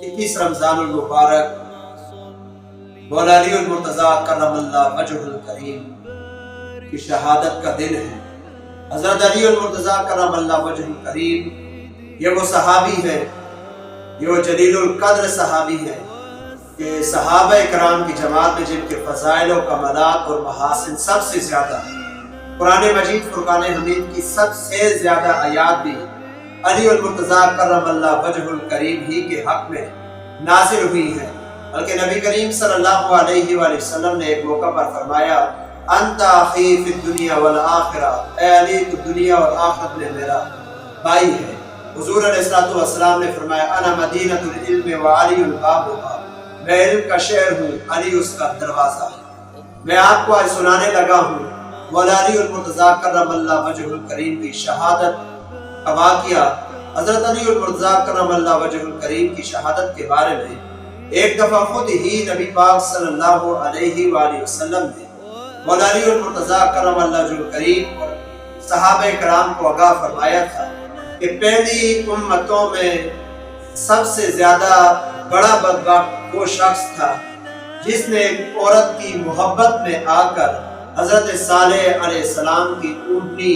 21 رمضان المبارک مولا علی المرتضیٰ کرم اللہ وجہ الکریم کی شہادت کا دن ہے۔ حضرت علی المرتضیٰ کرم اللہ وجہ الکریم یہ وہ صحابی ہے، یہ وہ جلیل القدر صحابی ہے کہ صحابہ کرام کی جماعت میں جن کے فضائل و کمالات اور محاسن سب سے زیادہ ہیں۔ قرآن مجید فرقان حمید کی سب سے زیادہ آیات بھی علی المرتضیٰ کرم اللہ وجہ الکریم ہی کے حق میں نازل ہوئی ہیں، بلکہ نبی کریم صلی اللہ علیہ وآلہ وسلم نے ایک موقع پر فرمایا انت اخی فی الدنیا والآخرہ، اے علی تو دنیا اور آخرت میں میرا بھائی ہے۔ حضور علیہ السلام نے فرمایا انا مدینہ العلم وعلی البابها، میں علم کا شہر ہوں، علی اس کا دروازہ ہے۔ میں آپ کو آج سنانے لگا ہوں مولا علی المرتضیٰ کرم اللہ وجہ الکریم کی شہادت کا واقعہ۔ حضرت علی المرتضیٰ کرم اللہ وجہ الکریم کی شہادت کے بارے میں ایک دفعہ خود ہی نبی پاک صلی اللہ علیہ وآلہ وسلم نے مولا علی المرتضیٰ کرم اللہ وجہ الکریم اور صحابہ کرام کو آگاہ فرمایا تھا کہ پہلی امتوں میں سب سے زیادہ بڑا بدبخت وہ شخص تھا جس نے ایک عورت کی محبت میں آ کر حضرت صالح علیہ السلام کی اونٹنی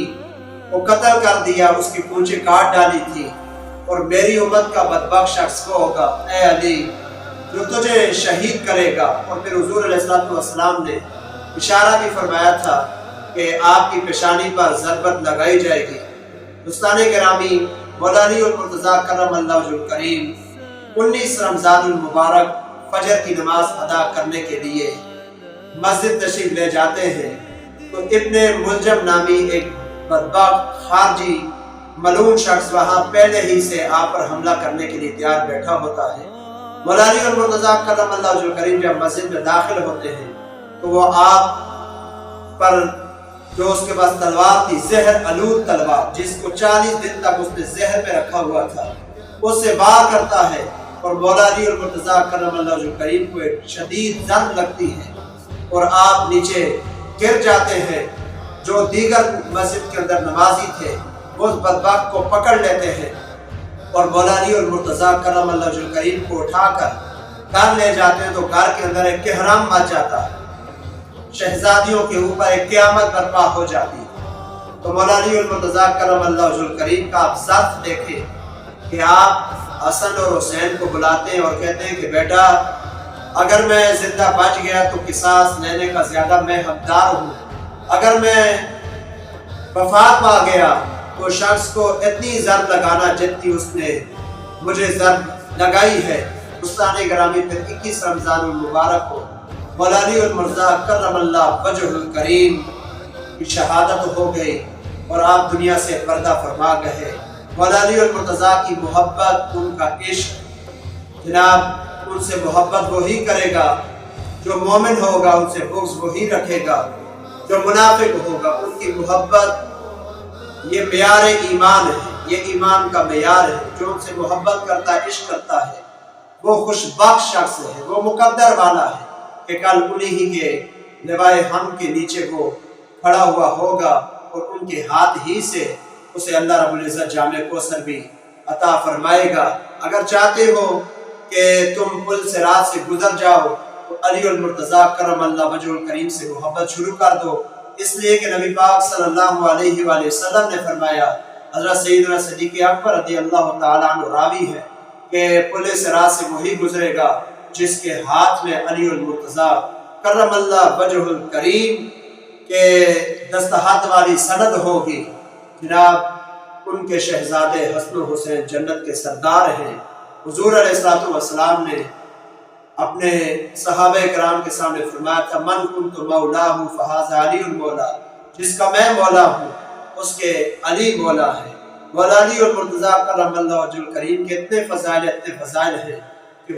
کو قتل کر دیا، اس کی پونچھیں کاٹ ڈالی تھی، اور میری امت کا بدبخت شخص وہ ہوگا اے علی جو تجھے شہید کرے گا۔ اور پھر حضور علیہ السلام نے اشارہ بھی فرمایا تھا کہ آپ کی پیشانی پر ضربت لگائی جائے گی۔ دوستان گرامی، مولا علی المرتضیٰ کرم اللہ وجہ الکریم 19 رمضان المبارک فجر کی نماز ادا کرنے کے لیے مسجد تشریف لے جاتے ہیں تو ابن ملجم نامی ایک بدبخت خارجی ملعون شخص وہاں پہلے ہی سے آپ پر حملہ کرنے کے لیے تیار بیٹھا ہوتا ہے۔ مولا علی المرتضیٰ کرم اللہ وجہ الکریم جب مسجد میں داخل ہوتے ہیں تو وہ آپ پر جو اس کے پاس تلوار تھی، زہر آلود تلوار جس کو 40 دن تک اس نے زہر میں رکھا ہوا تھا، اس سے وار کرتا ہے اور مولا علی المرتضیٰ کرم اللہ وجہ الکریم کو ایک شدید ضرب لگتی ہے اور آپ نیچے گر جاتے ہیں۔ جو دیگر مسجد کے اندر نمازی تھے وہ اس بدبخت کو پکڑ لیتے ہیں اور مولا علی المرتضیٰ کرم اللہ وجہ الکریم کو اٹھا کر گھر لے جاتے ہیں تو گھر کے اندر ایک کہرام مچ جاتا ہے، شہزادیوں کے اوپر ایک قیامت برپا ہو جاتی ہے۔ تو مولا علی المرتضیٰ کرم اللہ وجہ الکریم کا آپ ظرف دیکھیں کہ آپ حسن اور حسین کو بلاتے ہیں اور کہتے ہیں کہ بیٹا اگر میں زندہ بچ گیا تو قصاص لینے کا زیادہ میں حقدار ہوں، اگر میں وفات پا گیا تو شخص کو اتنی ضرب لگانا جتنی اس نے مجھے ضرب لگائی ہے۔ دوستان گرامی، پھر 21 رمضان المبارک کو مولا علی المرتضیٰ کرم اللہ وجہ الکریم کی شہادت ہو گئی اور آپ دنیا سے پردہ فرما گئے۔ مولا علی المرتضیٰ کی محبت، ان کا عشق، جناب ان سے محبت وہی کرے گا جو مومن ہوگا، ان سے بغض وہی رکھے گا جو منافق ہوگا۔ ان کی محبت یہ معیار ایمان ہے، یہ ایمان کا معیار ہے۔ جو ان سے محبت کرتا ہے، عشق کرتا ہے، وہ خوش بخت شخص ہے، وہ مقدر والا ہے کہ کل انہی ہی کے لوائے ہم کے نیچے وہ کھڑا ہوا ہوگا اور ان کے ہاتھ ہی سے اسے اللہ رب العزت جامع کوثر بھی عطا فرمائے گا۔ اگر چاہتے ہو کہ تم پل صراط سے گزر جاؤ تو علی المرتضیٰ کرم اللہ وجہ الکریم سے محبت شروع کر دو، اس لیے کہ نبی پاک صلی اللہ علیہ وآلہ وسلم نے فرمایا، حضرت سیدنا صدیق اکبر رضی اللہ تعالیٰ عنہ راوی ہے کہ پل صراط سے وہی گزرے گا جس کے ہاتھ میں علی المرتضیٰ کرم اللہ وجہ الکریم کے دستخط والی سند ہوگی۔ جناب ان کے شہزادے حسن و حسین جنت کے سردار ہیں۔ حضور علیہ السلام نے اپنے صحابہ کرام کے سامنے فرمایا تھا من کنت مولاہ فہذا علی المولا، جس کا میں مولا ہوں اس کے علی مولا ہے۔ مولا علی المرتضیٰ کرم اللہ وجہ الکریم کے اتنے فضائل ہیں